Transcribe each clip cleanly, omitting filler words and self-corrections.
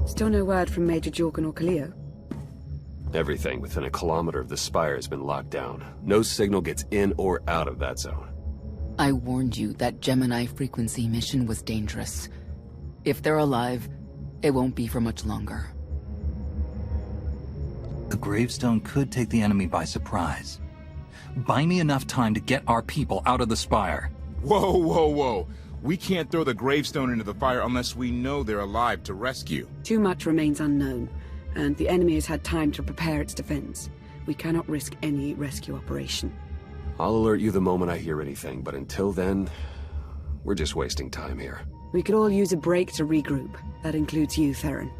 Still no word from Major Jorgen or Kaleo? Everything within a kilometer of the spire has been locked down. No signal gets in or out of that zone. I warned you that Gemini frequency mission was dangerous. If they're alive, it won't be for much longer. The gravestone could take the enemy by surprise. Buy me enough time to get our people out of the spire. Whoa, whoa, whoa. We can't throw the gravestone into the fire unless we know they're alive to rescue. Too much remains unknown, and the enemy has had time to prepare its defense. We cannot risk any rescue operation. I'll alert you the moment I hear anything, but until then, we're just wasting time here. We could all use a break to regroup. That includes you, Theron.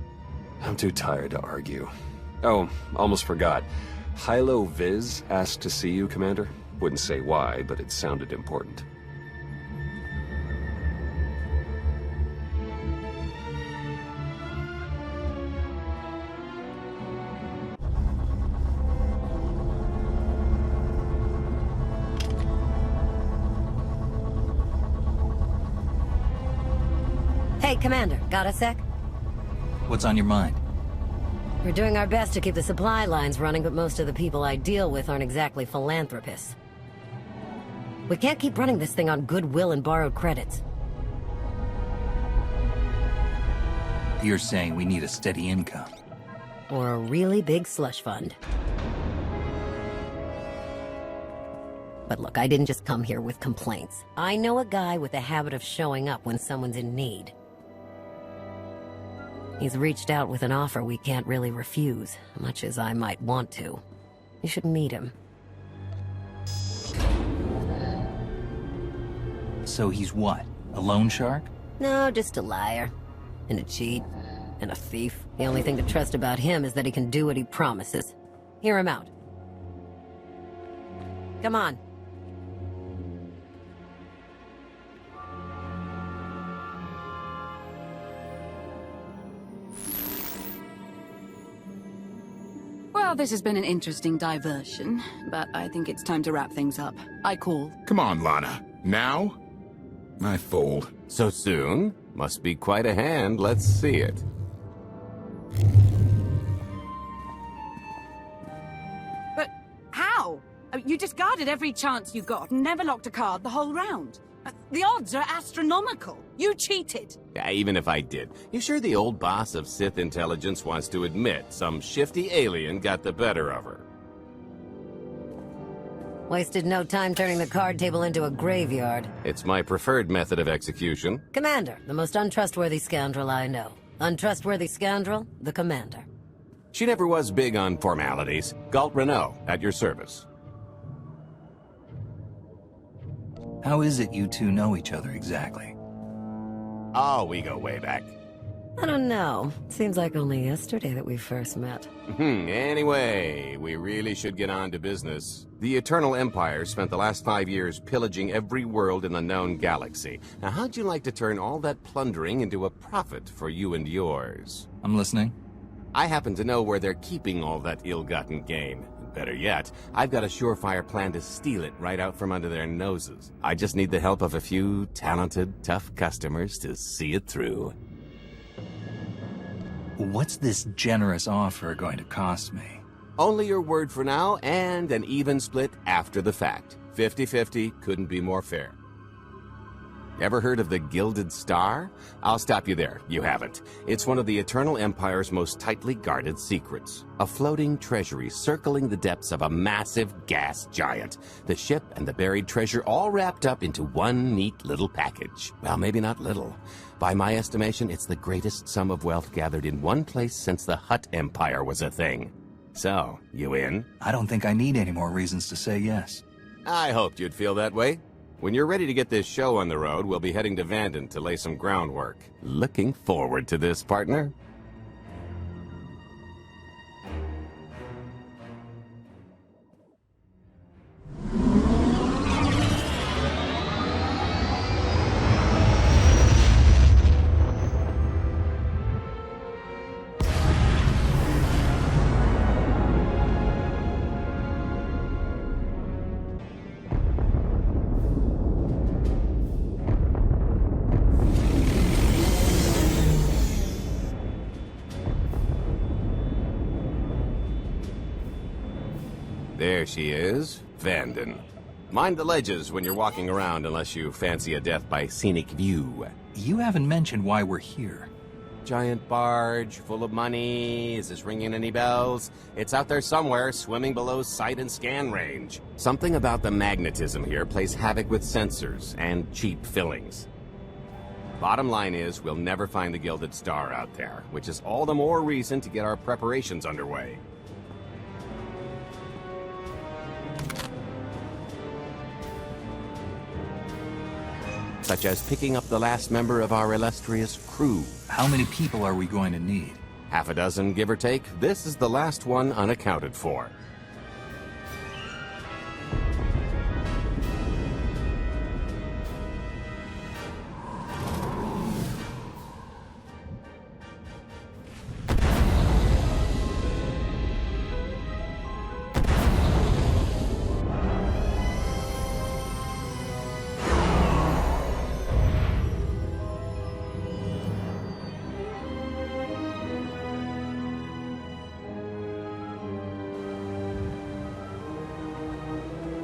I'm too tired to argue. Oh, almost forgot. Hylo Viz asked to see you, Commander. Wouldn't say why, but it sounded important. Hey, Commander, got a sec? What's on your mind? We're doing our best to keep the supply lines running, but most of the people I deal with aren't exactly philanthropists. We can't keep running this thing on goodwill and borrowed credits. You're saying we need a steady income. Or a really big slush fund. But look, I didn't just come here with complaints. I know a guy with a habit of showing up when someone's in need. He's reached out with an offer we can't really refuse, much as I might want to. You should meet him. So he's what? A loan shark? No, just a liar. And a cheat. And a thief. The only thing to trust about him is that he can do what he promises. Hear him out. Come on. Well, this has been an interesting diversion, but I think it's time to wrap things up. I call. Come on, Lana. Now? I fold. So soon? Must be quite a hand. Let's see it. But how? You discarded every chance you got and never locked a card the whole round. The odds are astronomical. You cheated. Yeah, even if I did. You sure the old boss of Sith intelligence wants to admit some shifty alien got the better of her? Wasted no time turning the card table into a graveyard. It's my preferred method of execution. Commander, the most untrustworthy scoundrel I know. Untrustworthy scoundrel, the Commander. She never was big on formalities. Galt Renault, at your service. How is it you two know each other exactly? Oh, we go way back. I don't know. Seems like only yesterday that we first met. Anyway, we really should get on to business. The Eternal Empire spent the last 5 years pillaging every world in the known galaxy. Now, how'd you like to turn all that plundering into a profit for you and yours? I'm listening. I happen to know where they're keeping all that ill-gotten gain. Better yet, I've got a surefire plan to steal it right out from under their noses. I just need the help of a few talented, tough customers to see it through. What's this generous offer going to cost me? Only your word for now, and an even split after the fact. 50-50 couldn't be more fair. Ever heard of the Gilded Star? I'll stop you there. You haven't. It's one of the Eternal Empire's most tightly guarded secrets. A floating treasury circling the depths of a massive gas giant. The ship and the buried treasure all wrapped up into one neat little package. Well, maybe not little. By my estimation, it's the greatest sum of wealth gathered in one place since the Hutt Empire was a thing. So, you in? I don't think I need any more reasons to say yes. I hoped you'd feel that way. When you're ready to get this show on the road, we'll be heading to Vanden to lay some groundwork. Looking forward to this, partner. There she is, Vanden. Mind the ledges when you're walking around unless you fancy a death by scenic view. You haven't mentioned why we're here. Giant barge, full of money. Is this ringing any bells? It's out there somewhere, swimming below sight and scan range. Something about the magnetism here plays havoc with sensors and cheap fillings. Bottom line is, we'll never find the Gilded Star out there, which is all the more reason to get our preparations underway. Such as picking up the last member of our illustrious crew. How many people are we going to need? Half a dozen, give or take. This is the last one unaccounted for.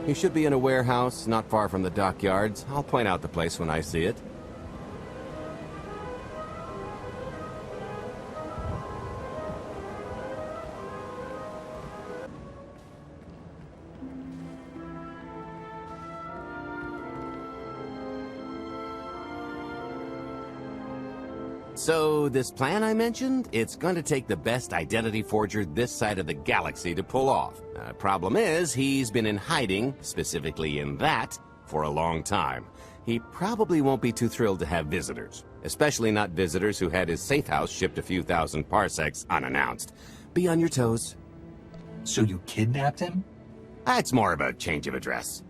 You should be in a warehouse not far from the dockyards. I'll point out the place when I see it. So, this plan I mentioned, it's going to take the best identity forger this side of the galaxy to pull off. Problem is, he's been in hiding, specifically in that, for a long time. He probably won't be too thrilled to have visitors, especially not visitors who had his safe house shipped a few thousand parsecs unannounced. Be on your toes. So you kidnapped him? It's more of a change of address.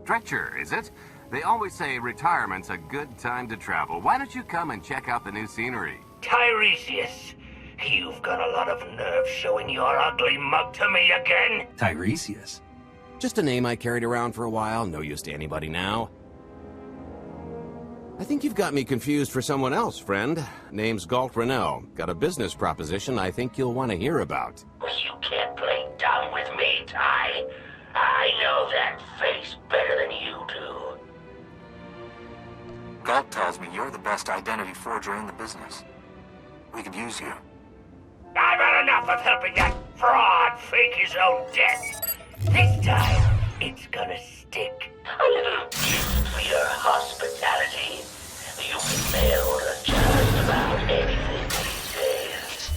Stretcher, is it? They always say retirement's a good time to travel. Why don't you come and check out the new scenery? Tiresias, you've got a lot of nerve showing your ugly mug to me again. Tiresias? Just a name I carried around for a while, no use to anybody now. I think you've got me confused for someone else, friend. Name's Galt Renell. Got a business proposition I think you'll want to hear about. You can't play dumb with me, Ty. I know that face better than you do. Galt tells me you're the best identity forger in the business. We could use you. I've had enough of helping that fraud fake his own death. This time, it's gonna stick. A little gift for your hospitality. You can mail just about anything these days.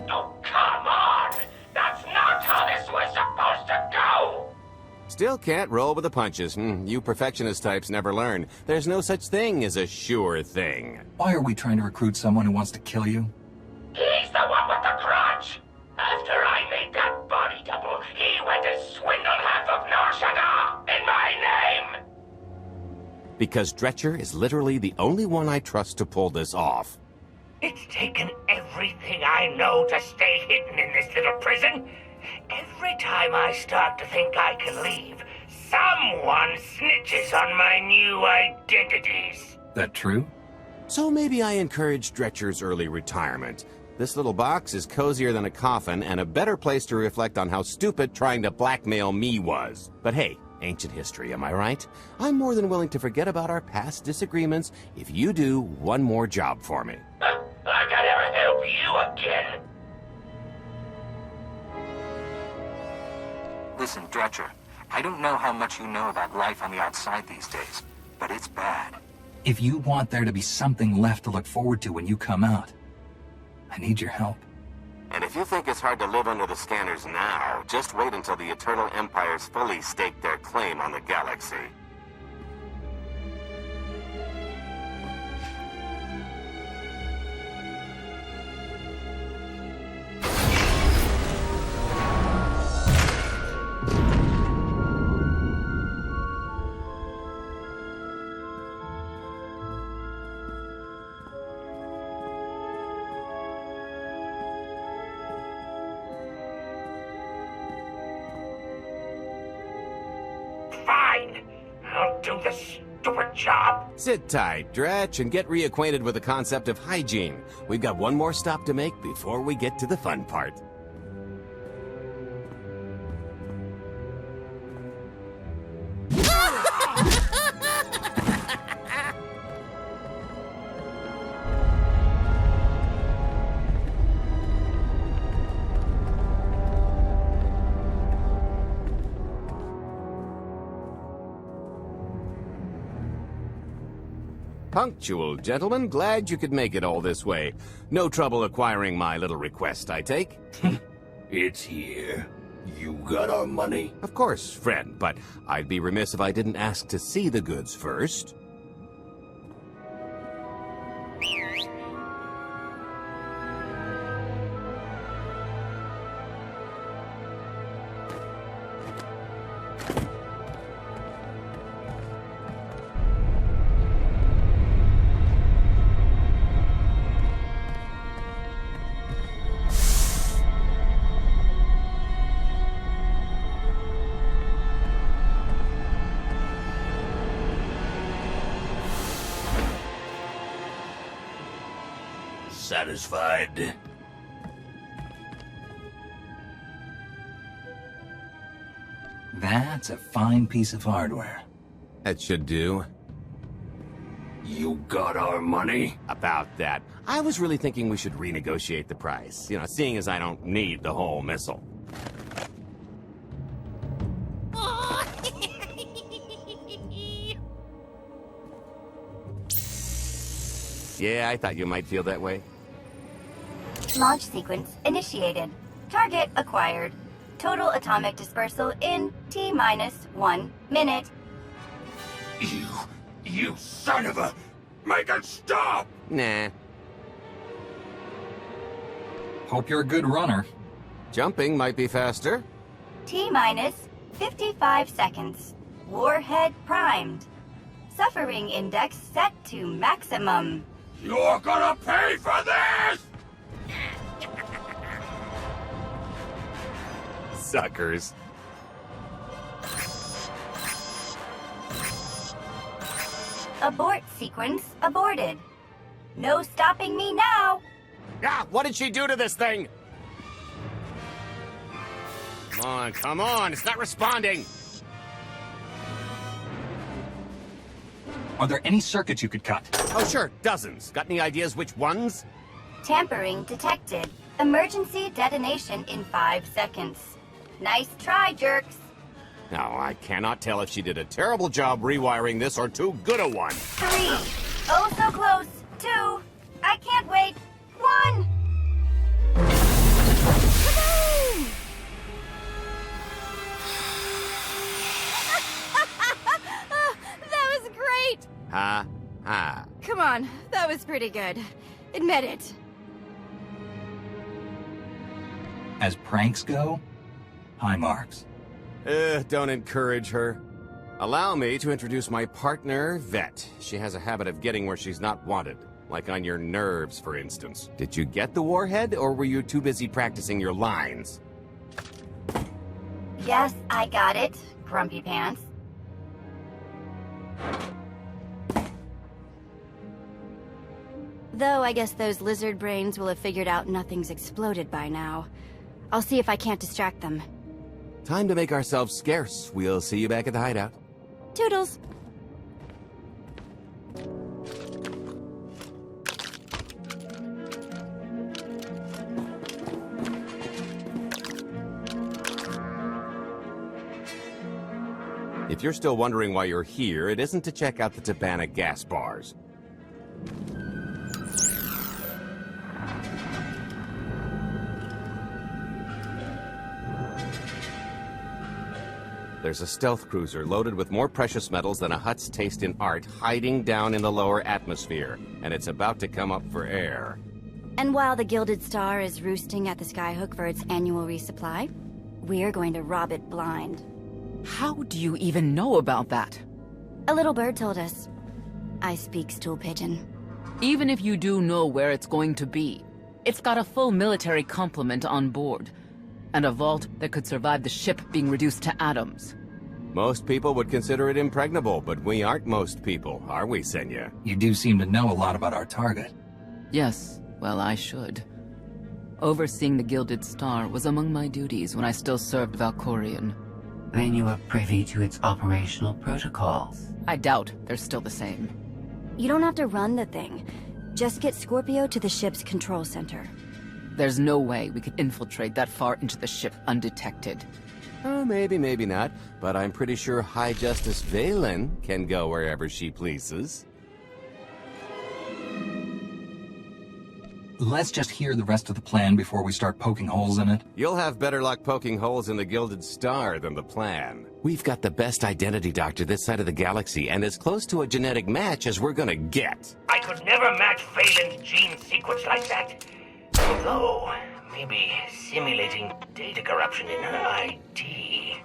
Oh, come on! That's not how this was supposed to go! Still can't roll with the punches. You perfectionist types never learn. There's no such thing as a sure thing. Why are we trying to recruit someone who wants to kill you? He's the one with the grudge. After I made that body double, he went to swindle half of Nar Shaddaa in my name. Because Dretcher is literally the only one I trust to pull this off. It's taken everything I know to stay hidden in this little prison. Every time I start to think I can leave, someone snitches on my new identities. That true? So maybe I encourage Dretcher's early retirement. This little box is cozier than a coffin and a better place to reflect on how stupid trying to blackmail me was. But hey, ancient history, am I right? I'm more than willing to forget about our past disagreements if you do one more job for me. I gotta help you again. Listen, Dretcher, I don't know how much you know about life on the outside these days, but it's bad. If you want there to be something left to look forward to when you come out, I need your help. And if you think it's hard to live under the scanners now, just wait until the Eternal Empires fully stake their claim on the galaxy. Fine. I'll do the stupid job. Sit tight, Dretch, and get reacquainted with the concept of hygiene. We've got one more stop to make before we get to the fun part. Punctual, gentlemen. Glad you could make it all this way. No trouble acquiring my little request, I take? It's here. You got our money? Of course, friend, but I'd be remiss if I didn't ask to see the goods first. Satisfied? That's a fine piece of hardware. That should do. You got our money? About that. I was really thinking we should renegotiate the price. You know, seeing as I don't need the whole missile. Yeah, I thought you might feel that way. Launch sequence initiated. Target acquired. Total atomic dispersal in T-1 minute. You son of a... Make it stop! Nah. Hope you're a good runner. Jumping might be faster. T-minus 55 seconds. Warhead primed. Suffering index set to maximum. You're gonna pay for this! Suckers. Abort sequence aborted. No stopping me now. Ah, what did she do to this thing? Come on, it's not responding. Are there any circuits you could cut? Oh, sure, dozens. Got any ideas which ones? Tampering detected. Emergency detonation in 5 seconds. Nice try, jerks. No, I cannot tell if she did a terrible job rewiring this or too good a one. 3. Oh, so close. 2. I can't wait. 1. That was pretty good. Admit it. As pranks go, high marks. Don't encourage her. Allow me to introduce my partner, Vet. She has a habit of getting where she's not wanted. Like on your nerves, for instance. Did you get the warhead, or were you too busy practicing your lines? Yes, I got it, Grumpy Pants. Though I guess those lizard brains will have figured out nothing's exploded by now. I'll see if I can't distract them. Time to make ourselves scarce. We'll see you back at the hideout. Toodles! If you're still wondering why you're here, it isn't to check out the Tabana gas bars. There's a stealth cruiser loaded with more precious metals than a hut's taste in art hiding down in the lower atmosphere, and it's about to come up for air. And while the Gilded Star is roosting at the Skyhook for its annual resupply, we're going to rob it blind. How do you even know about that? A little bird told us. I speak stool pigeon. Even if you do know where it's going to be, it's got a full military complement on board, and a vault that could survive the ship being reduced to atoms. Most people would consider it impregnable, but we aren't most people, are we, Senya? You do seem to know a lot about our target. Yes, well, I should. Overseeing the Gilded Star was among my duties when I still served Valkorion. Then you are privy to its operational protocols. I doubt they're still the same. You don't have to run the thing. Just get Scorpio to the ship's control center. There's no way we could infiltrate that far into the ship undetected. Oh, maybe, maybe not. But I'm pretty sure High Justice Valen can go wherever she pleases. Let's just hear the rest of the plan before we start poking holes in it. You'll have better luck poking holes in the Gilded Star than the plan. We've got the best identity doctor this side of the galaxy, and as close to a genetic match as we're gonna get. I could never match Phelan's gene sequence like that. Although, maybe simulating data corruption in her ID.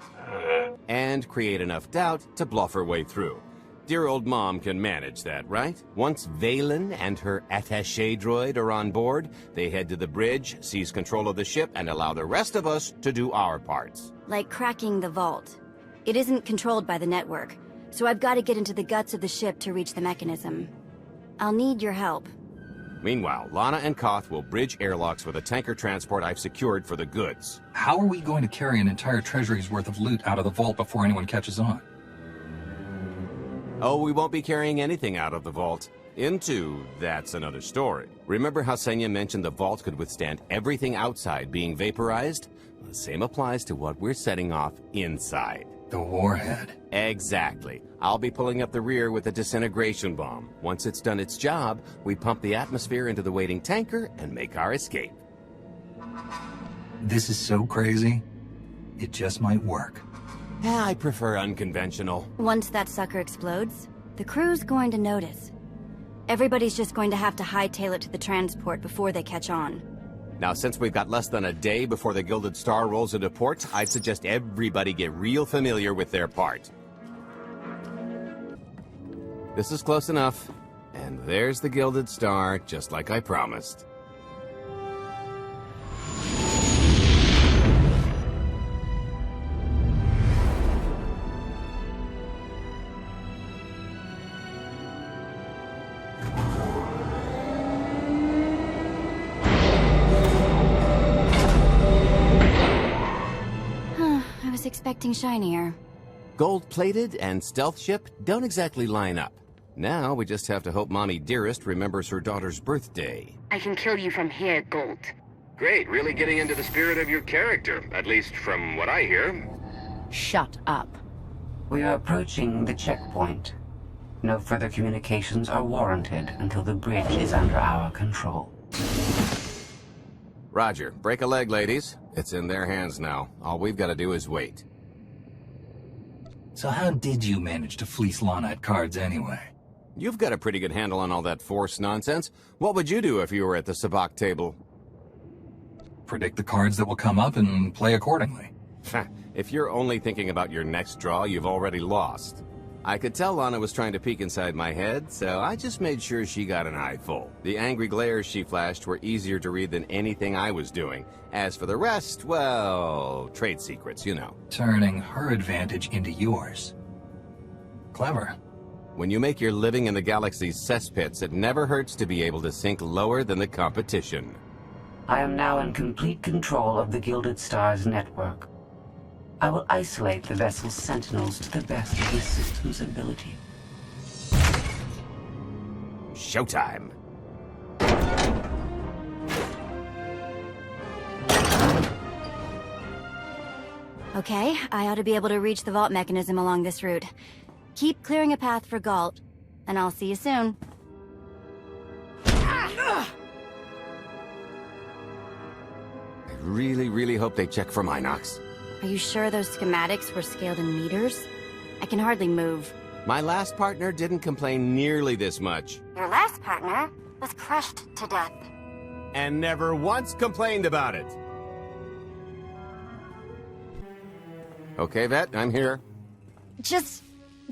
And create enough doubt to bluff her way through. Dear old mom can manage that, right? Once Valen and her attaché droid are on board, they head to the bridge, seize control of the ship, and allow the rest of us to do our parts. Like cracking the vault. It isn't controlled by the network, so I've got to get into the guts of the ship to reach the mechanism. I'll need your help. Meanwhile, Lana and Koth will bridge airlocks with a tanker transport I've secured for the goods. How are we going to carry an entire treasury's worth of loot out of the vault before anyone catches on? Oh, we won't be carrying anything out of the vault. That's another story. Remember how Senya mentioned the vault could withstand everything outside being vaporized? The same applies to what we're setting off inside. The warhead. Exactly. I'll be pulling up the rear with a disintegration bomb. Once it's done its job, we pump the atmosphere into the waiting tanker and make our escape. This is so crazy, it just might work. I prefer unconventional. Once that sucker explodes, the crew's going to notice. Everybody's just going to have to hightail it to the transport before they catch on. Now, since we've got less than a day before the Gilded Star rolls into port, I'd suggest everybody get real familiar with their part. This is close enough. And there's the Gilded Star, just like I promised. Expecting shinier. Gold-plated and stealth ship don't exactly line up. Now we just have to hope Mommy Dearest remembers her daughter's birthday. I can kill you from here, Gold. Great, really getting into the spirit of your character, at least from what I hear. Shut up. We are approaching the checkpoint. No further communications are warranted until the bridge is under our control. Roger. Break a leg, ladies. It's in their hands now. All we've got to do is wait. So how did you manage to fleece Lana at cards anyway? You've got a pretty good handle on all that Force nonsense. What would you do if you were at the sabacc table? Predict the cards that will come up and play accordingly. If you're only thinking about your next draw, you've already lost. I could tell Lana was trying to peek inside my head, so I just made sure she got an eye full. The angry glares she flashed were easier to read than anything I was doing. As for the rest, well, trade secrets, you know. Turning her advantage into yours. Clever. When you make your living in the galaxy's cesspits, it never hurts to be able to sink lower than the competition. I am now in complete control of the Gilded Stars network. I will isolate the vessel's sentinels to the best of this system's ability. Showtime. Okay, I ought to be able to reach the vault mechanism along this route. Keep clearing a path for Galt, and I'll see you soon. I really hope they check for Minox. Are you sure those schematics were scaled in meters? I can hardly move. My last partner didn't complain nearly this much. Your last partner was crushed to death. And never once complained about it. Okay, Vet, I'm here. Just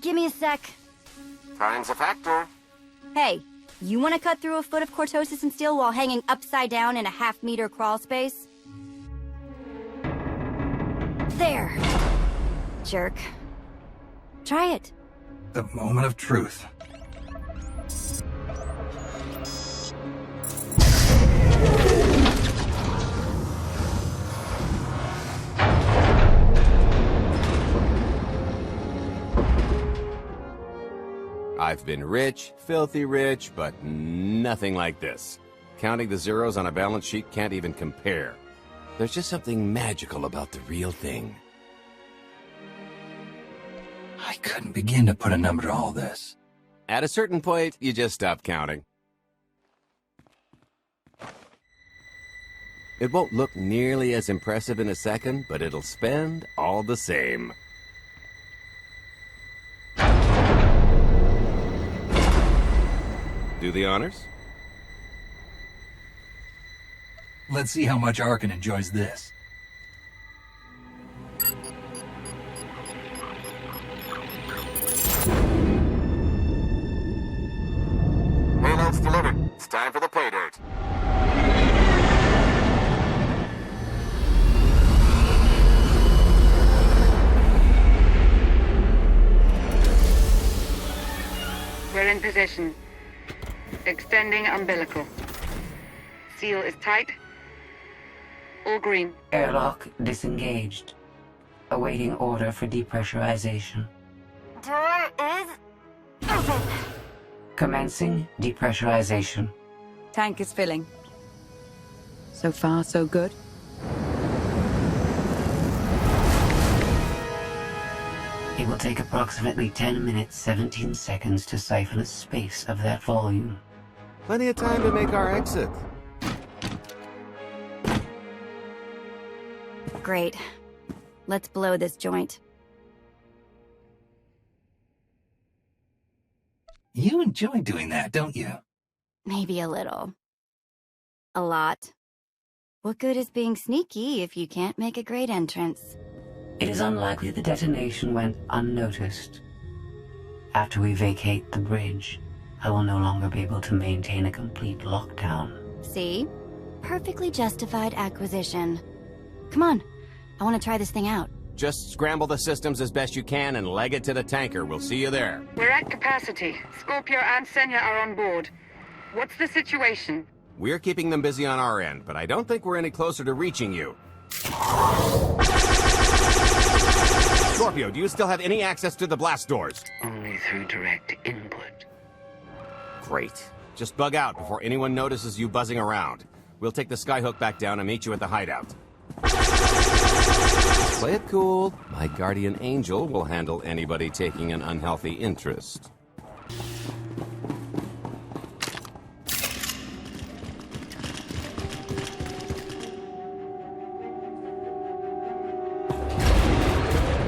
give me a sec. Time's a factor. Hey, you want to cut through a foot of cortosis and steel while hanging upside down in a half-meter crawl space? There. Jerk. Try it. The moment of truth. I've been rich, filthy rich, but nothing like this. Counting the zeros on a balance sheet can't even compare. There's just something magical about the real thing. I couldn't begin to put a number to all this. At a certain point, you just stop counting. It won't look nearly as impressive in a second, but it'll spend all the same. Do the honors? Let's see how much Arkin enjoys this. Payload's delivered. It's time for the pay dirt. We're in position. Extending umbilical. Seal is tight. All green. Airlock disengaged. Awaiting order for depressurization. Door is open. Commencing depressurization. Tank is filling. So far, so good. It will take approximately 10 minutes, 17 seconds to siphon a space of that volume. Plenty of time to make our exit. Great. Let's blow this joint. You enjoy doing that, don't you? Maybe a little. A lot. What good is being sneaky if you can't make a great entrance? It is unlikely the detonation went unnoticed. After we vacate the bridge, I will no longer be able to maintain a complete lockdown. See? Perfectly justified acquisition. Come on. I want to try this thing out. Just scramble the systems as best you can and leg it to the tanker. We'll see you there. We're at capacity. Scorpio and Senya are on board. What's the situation? We're keeping them busy on our end, but I don't think we're any closer to reaching you. Scorpio, do you still have any access to the blast doors? Only through direct input. Great. Just bug out before anyone notices you buzzing around. We'll take the skyhook back down and meet you at the hideout. Play it cool. My guardian angel will handle anybody taking an unhealthy interest.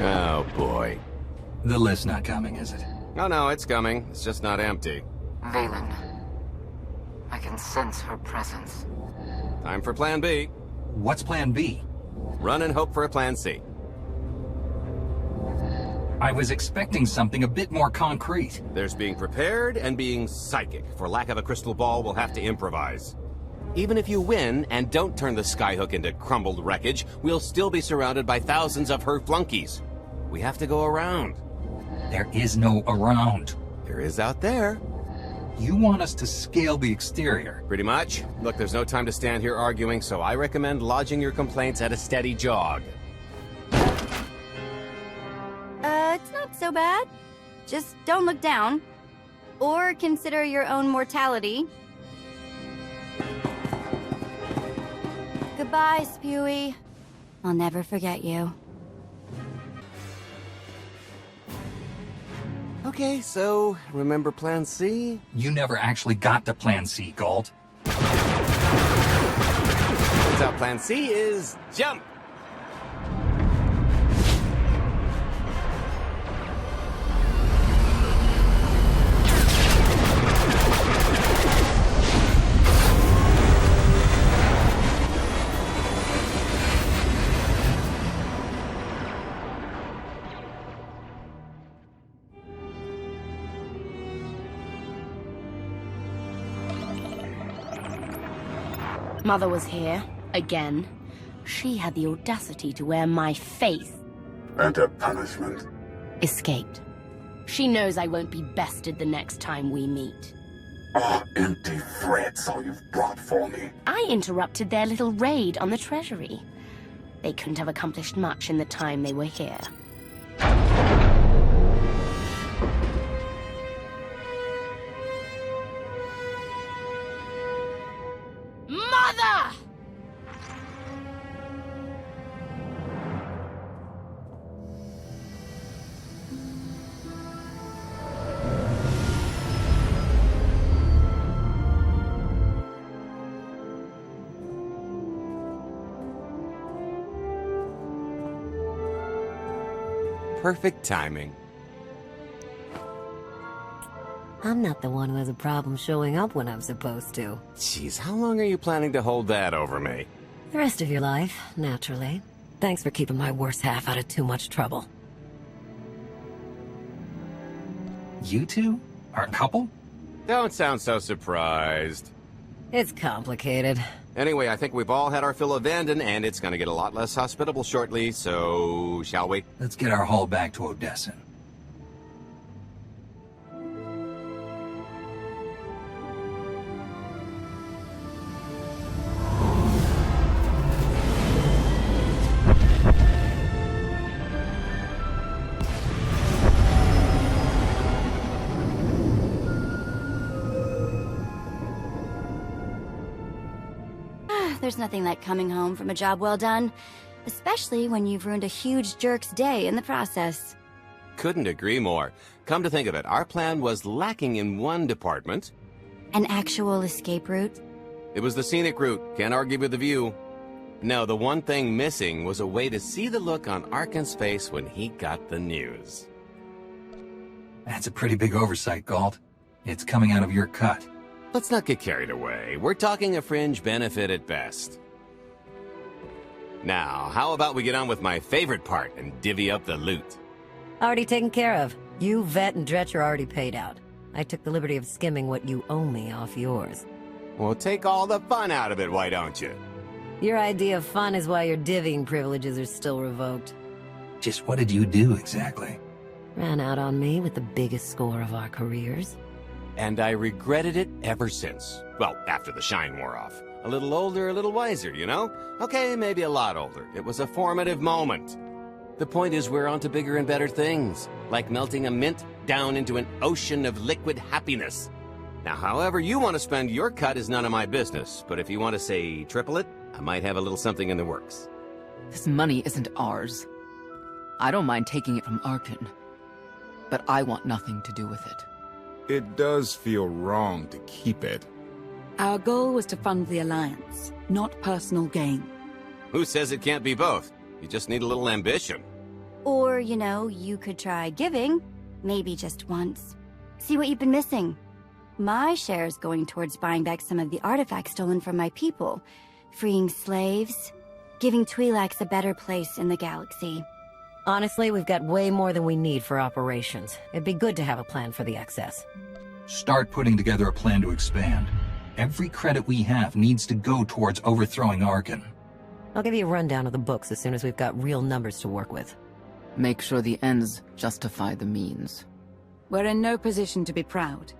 Oh, boy. The list's not coming, is it? Oh no, it's coming. It's just not empty. Valen. I can sense her presence. Time for Plan B. What's Plan B? Run and hope for a Plan C. I was expecting something a bit more concrete. There's being prepared and being psychic. For lack of a crystal ball, we'll have to improvise. Even if you win and don't turn the skyhook into crumbled wreckage, we'll still be surrounded by thousands of her flunkies. We have to go around. There is no around. There is out there. You want us to scale the exterior? Pretty much. Look, there's no time to stand here arguing, so I recommend lodging your complaints at a steady jog. It's not so bad. Just don't look down. Or consider your own mortality. Goodbye, Spewy. I'll never forget you. Okay, so, remember Plan C? You never actually got to Plan C, Galt. Turns out Plan C is jump! Mother was here, again. She had the audacity to wear my face. And a punishment? Escaped. She knows I won't be bested the next time we meet. Are empty threats all you've brought for me? I interrupted their little raid on the treasury. They couldn't have accomplished much in the time they were here. Mother! Perfect timing. I'm not the one who has a problem showing up when I'm supposed to. Jeez, how long are you planning to hold that over me? The rest of your life, naturally. Thanks for keeping my worse half out of too much trouble. You two? Are a couple? Don't sound so surprised. It's complicated. Anyway, I think we've all had our fill of Vanden, and it's gonna get a lot less hospitable shortly, so... shall we? Let's get our haul back to Odessa. There's nothing like coming home from a job well done, especially when you've ruined a huge jerk's day in the process. Couldn't agree more. Come to think of it, our plan was lacking in one department. An actual escape route? It was the scenic route. Can't argue with the view. No, the one thing missing was a way to see the look on Arkan's face when he got the news. That's a pretty big oversight, Galt. It's coming out of your cut. Let's not get carried away. We're talking a fringe benefit at best. Now, how about we get on with my favorite part and divvy up the loot? Already taken care of. You, Vet, and Dretch are already paid out. I took the liberty of skimming what you owe me off yours. Well, take all the fun out of it, why don't you? Your idea of fun is why your divvying privileges are still revoked. Just what did you do, exactly? Ran out on me with the biggest score of our careers. And I regretted it ever since. Well, after the shine wore off. A little older, a little wiser, you know? Okay, maybe a lot older. It was a formative moment. The point is we're on to bigger and better things, like melting a mint down into an ocean of liquid happiness. Now, however you want to spend your cut is none of my business, but if you want to, say, triple it, I might have a little something in the works. This money isn't ours. I don't mind taking it from Arkan, but I want nothing to do with it. It does feel wrong to keep it. Our goal was to fund the Alliance, not personal gain. Who says it can't be both? You just need a little ambition. Or, you know, you could try giving. Maybe just once. See what you've been missing. My share's going towards buying back some of the artifacts stolen from my people, freeing slaves, giving Twi'leks a better place in the galaxy. Honestly, we've got way more than we need for operations. It'd be good to have a plan for the excess. Start putting together a plan to expand. Every credit we have needs to go towards overthrowing Arkan. I'll give you a rundown of the books as soon as we've got real numbers to work with. Make sure the ends justify the means. We're in no position to be proud.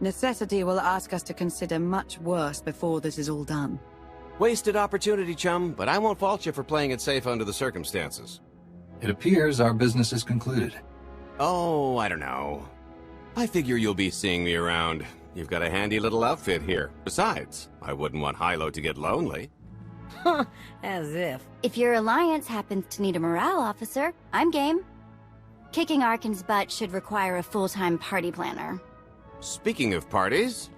Necessity will ask us to consider much worse before this is all done. Wasted opportunity, chum, but I won't fault you for playing it safe under the circumstances. It appears our business is concluded. Oh, I don't know. I figure you'll be seeing me around. You've got a handy little outfit here. Besides, I wouldn't want Hilo to get lonely. As if. If your alliance happens to need a morale officer, I'm game. Kicking Arkan's butt should require a full-time party planner. Speaking of parties...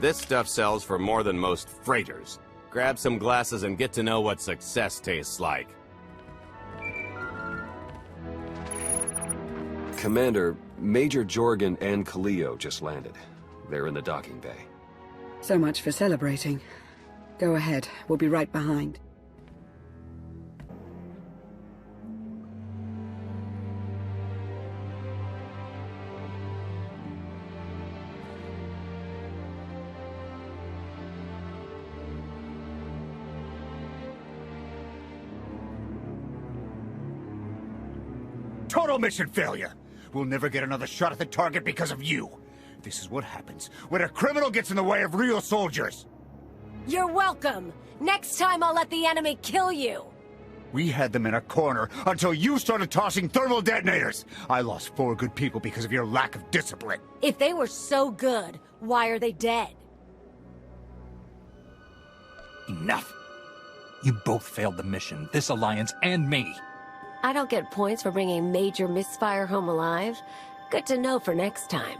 This stuff sells for more than most freighters. Grab some glasses and get to know what success tastes like. Commander, Major Jorgen and Kaleo just landed. They're in the docking bay. So much for celebrating. Go ahead, we'll be right behind. Total mission failure! We'll never get another shot at the target because of you. This is what happens when a criminal gets in the way of real soldiers. You're welcome. Next time I'll let the enemy kill you. We had them in a corner until you started tossing thermal detonators. I lost 4 good people because of your lack of discipline. If they were so good, why are they dead? Enough. You both failed the mission, this alliance and me. I don't get points for bringing Major Misfire home alive. Good to know for next time.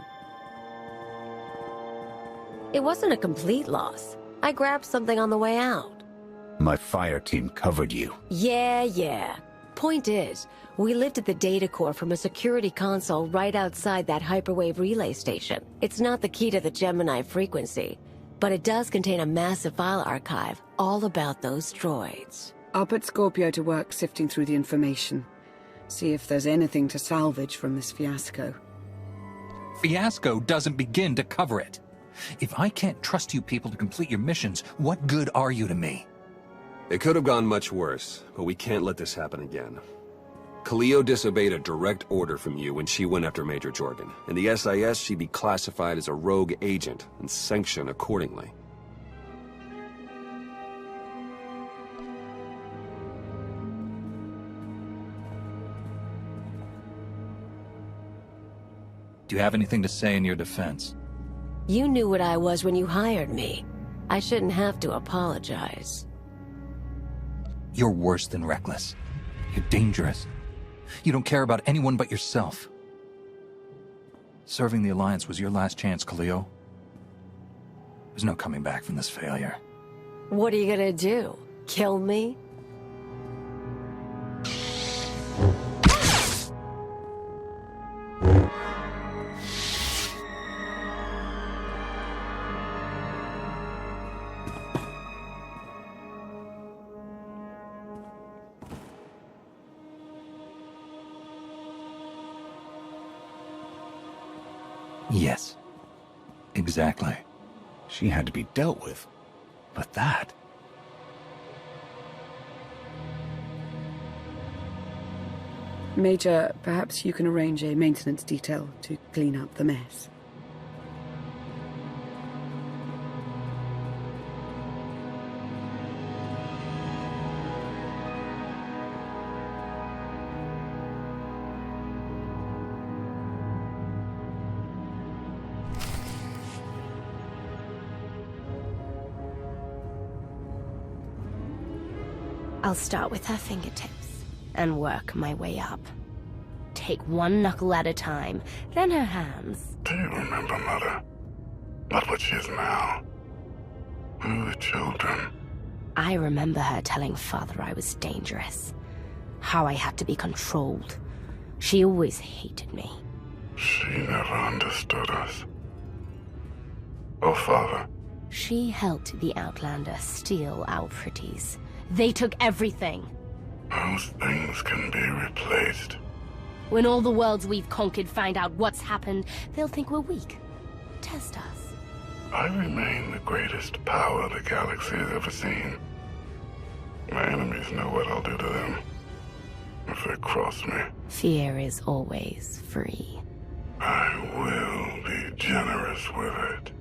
It wasn't a complete loss. I grabbed something on the way out. My fire team covered you. Yeah. Point is, we lifted the data core from a security console right outside that hyperwave relay station. It's not the key to the Gemini frequency, but it does contain a massive file archive all about those droids. I'll put Scorpio to work sifting through the information. See if there's anything to salvage from this fiasco. Fiasco doesn't begin to cover it. If I can't trust you people to complete your missions, what good are you to me? It could have gone much worse, but we can't let this happen again. Kaleo disobeyed a direct order from you when she went after Major Jorgen. In the SIS, she'd be classified as a rogue agent and sanctioned accordingly. Do you have anything to say in your defense? You knew what I was when you hired me. I shouldn't have to apologize. You're worse than reckless. You're dangerous. You don't care about anyone but yourself. Serving the Alliance was your last chance, Kaleo. There's no coming back from this failure. What are you gonna do? Kill me? Yes. Exactly. She had to be dealt with. But that... Major, perhaps you can arrange a maintenance detail to clean up the mess. I'll start with her fingertips and work my way up. Take one knuckle at a time, then her hands. Do you remember, Mother? Not what she is now. We were children. I remember her telling Father I was dangerous. How I had to be controlled. She always hated me. She never understood us. Oh, Father. She helped the Outlander steal our pretties. They took everything. Those things can be replaced. When all the worlds we've conquered find out what's happened, they'll think we're weak. Test us. I remain the greatest power the galaxy has ever seen. My enemies know what I'll do to them if they cross me. Fear is always free. I will be generous with it.